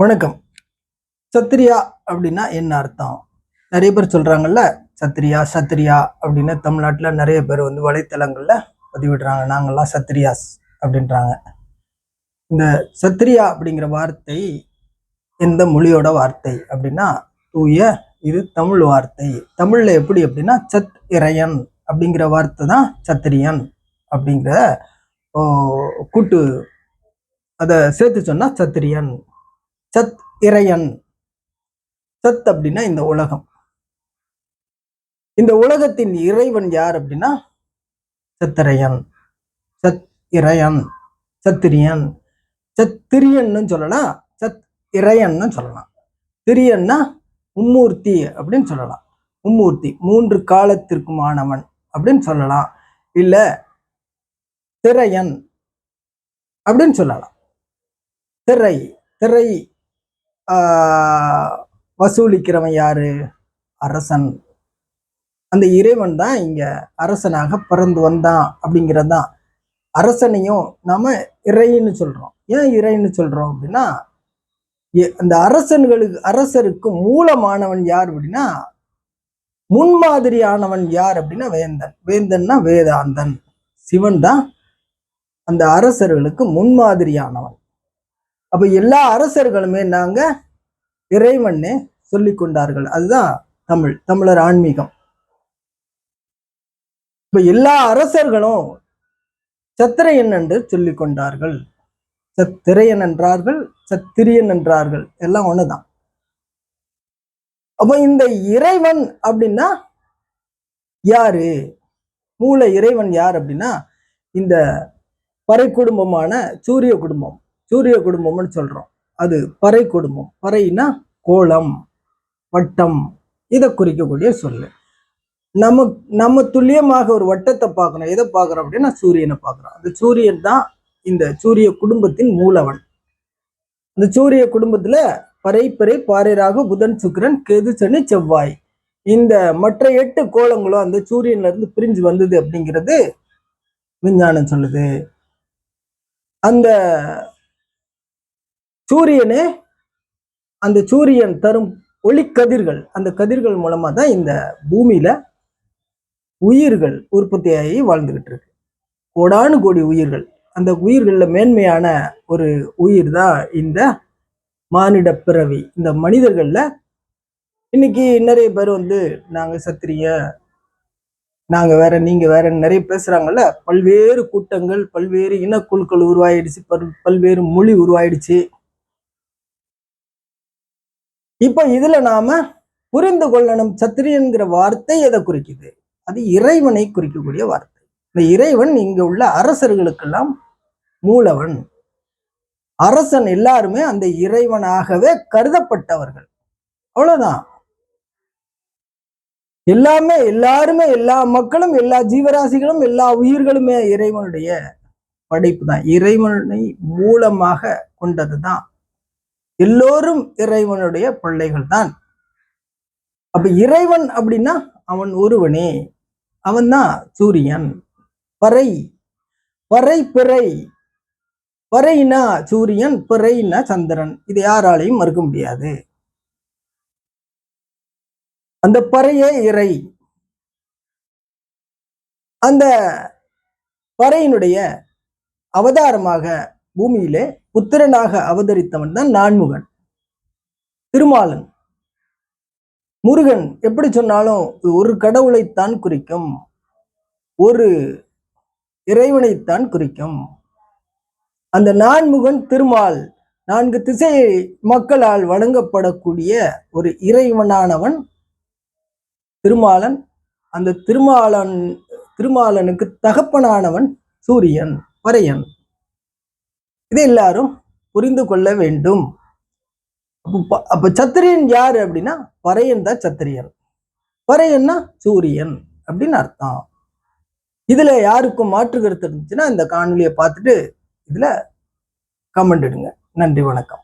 வணக்கம். சத்திரியா அப்படின்னா என்ன அர்த்தம்? நிறைய பேர் சொல்றாங்கல்ல, சத்திரியா சத்திரியா அப்படின்னு தமிழ்நாட்டுல நிறைய பேர் வலைத்தளங்கள்ல பதிவிடுறாங்க. நாங்கெல்லாம் சத்திரியாஸ் அப்படின்றாங்க. இந்த சத்திரியா அப்படிங்கிற வார்த்தை எந்த மொழியோட வார்த்தை அப்படின்னா தூய இது தமிழ் வார்த்தை. தமிழ்ல எப்படி அப்படின்னா சத் இறையன் அப்படிங்கிற வார்த்தை தான் சத்திரியன் அப்படிங்கிற கூட்டு அதை சேர்த்து சொன்னா சத்திரியன். சத் இறையன். சத் அப்படின்னா இந்த உலகம். இந்த உலகத்தின் இறைவன் யார் அப்படின்னா சத்திரையன், சத் இறையன், சத்திரியன். சத்திரியன்னு சொல்லலாம், சத் இறையன்னு சொல்லலாம். திரியன்னா மும்மூர்த்தி அப்படின்னு சொல்லலாம். மும்மூர்த்தி, மூன்று காலத்திற்குமானவன் அப்படின்னு சொல்லலாம். இல்ல திரையன் அப்படின்னு சொல்லலாம். திரை திரை வசூலிக்கிறவன் யாரு? அரசன். அந்த இறைவன் தான் இங்க அரசனாக பிறந்து வந்தான் அப்படிங்கிறது தான். அரசனையும் நாம இறைன்னு சொல்றோம். ஏன் இறைன்னு சொல்றோம் அப்படின்னா, அந்த அரசருக்கு மூலமானவன் யார் அப்படின்னா, முன்மாதிரியானவன் யார் அப்படின்னா வேந்தன். வேந்தன்னா வேதாந்தன். சிவன் தான் அந்த அரசர்களுக்கு முன்மாதிரியானவன். அப்ப எல்லா அரசர்களுமே நாங்க இறைவனே சொல்லி கொண்டார்கள். அதுதான் தமிழர் ஆன்மீகம். இப்ப எல்லா அரசர்களும் சத்திரையன் என்று சொல்லிக் கொண்டார்கள். சத்திரையன் என்றார்கள், சத்திரியன் என்றார்கள், எல்லாம் ஒண்ணுதான். அப்ப இந்த இறைவன் அப்படின்னா யாரு? மூல இறைவன் யார் அப்படின்னா இந்த பறை குடும்பமான சூரிய குடும்பம். சூரிய குடும்பம்னு சொல்றோம். அது பறை குடும்பம். பறைனா கோலம், வட்டம், இதை குறிக்கக்கூடிய சொல்லு. நம்ம துல்லியமாக ஒரு வட்டத்தை பார்க்கணும். எதை பார்க்கிறோம் அப்படின்னா சூரியனை பார்க்கிறோம். அந்த சூரியன் தான் இந்த சூரிய குடும்பத்தின் மூலவன். அந்த சூரிய குடும்பத்துல பறை பிறை பாறைராகு புதன் சுக்கிரன் கேது சனி செவ்வாய், இந்த மற்ற 8 கோலங்களும் அந்த சூரியன்ல இருந்து பிரிஞ்சு வந்தது அப்படிங்கிறது விஞ்ஞானம் சொல்லுது. அந்த சூரியனே, அந்த சூரியன் தரும் ஒளிக்கதிர்கள், அந்த கதிர்கள் மூலமா தான் இந்த பூமியில உயிர்கள் உற்பத்தியாகி வாழ்ந்துகிட்டு இருக்கு. கோடானு கோடி உயிர்கள். அந்த உயிர்கள்ல மேன்மையான ஒரு உயிர் தான் இந்த மானிட பிறவி. இந்த மனிதர்கள்ல இன்னைக்கு நிறைய பேர் நாங்க சத்திரிய, நாங்க வேற, நீங்க வேற நிறைய பேசுறாங்கல்ல. பல்வேறு கூட்டங்கள், பல்வேறு இனக்குழுக்கள் உருவாயிடுச்சு, பல்வேறு மொழி உருவாயிடுச்சு. இப்ப இதுல நாம புரிந்து கொள்ளணும், சத்திரியன்கிற வார்த்தை எதை குறிக்குது? அது இறைவனை குறிக்கக்கூடிய வார்த்தை. இந்த இறைவன் இங்க உள்ள அரசர்களுக்கெல்லாம் மூலவன். அரசன் எல்லாருமே அந்த இறைவனாகவே கருதப்பட்டவர்கள். அவ்வளவுதான். எல்லாருமே எல்லா மக்களும், எல்லா ஜீவராசிகளும், எல்லா உயிர்களுமே இறைவனுடைய படைப்பு தான். இறைவனை மூலமாக கொண்டதுதான். எல்லோரும் இறைவனுடைய பிள்ளைகள் தான். அப்ப இறைவன் அப்படின்னா அவன் ஒருவனே. அவன் தான் சூரியன். பறை பறை பிறை, பறைனா சூரியன், பிறைனா சந்திரன். இது யாராலையும் மறுக்க முடியாது. அந்த பறையே இறை. அந்த பறையினுடைய அவதாரமாக பூமியிலே புத்திரனாக அவதரித்தவன் தான் நான்முகன், திருமாலன். முருகன் எப்படி சொன்னாலும் ஒரு கடவுளைத்தான் குறிக்கும், ஒரு இறைவனைத்தான் குறிக்கும். அந்த நான்முகன் திருமால், 4 திசை மக்களால் வணங்கப்படக்கூடிய ஒரு இறைவனானவன் திருமாலன். அந்த திருமாலனுக்கு தகப்பனானவன் சூரியன், பறையன். இதை எல்லாரும் புரிந்து கொள்ள வேண்டும். அப்ப சத்திரியன் யாரு அப்படின்னா பறையன் தான் சத்திரியன். பறையன்னா சூரியன் அப்படின்னு அர்த்தம். இதுல யாருக்கும் மாற்று கருத்து இருந்துச்சுன்னா இந்த காணொலியை பார்த்துட்டு இதுல கமெண்ட் இடுங்க. நன்றி, வணக்கம்.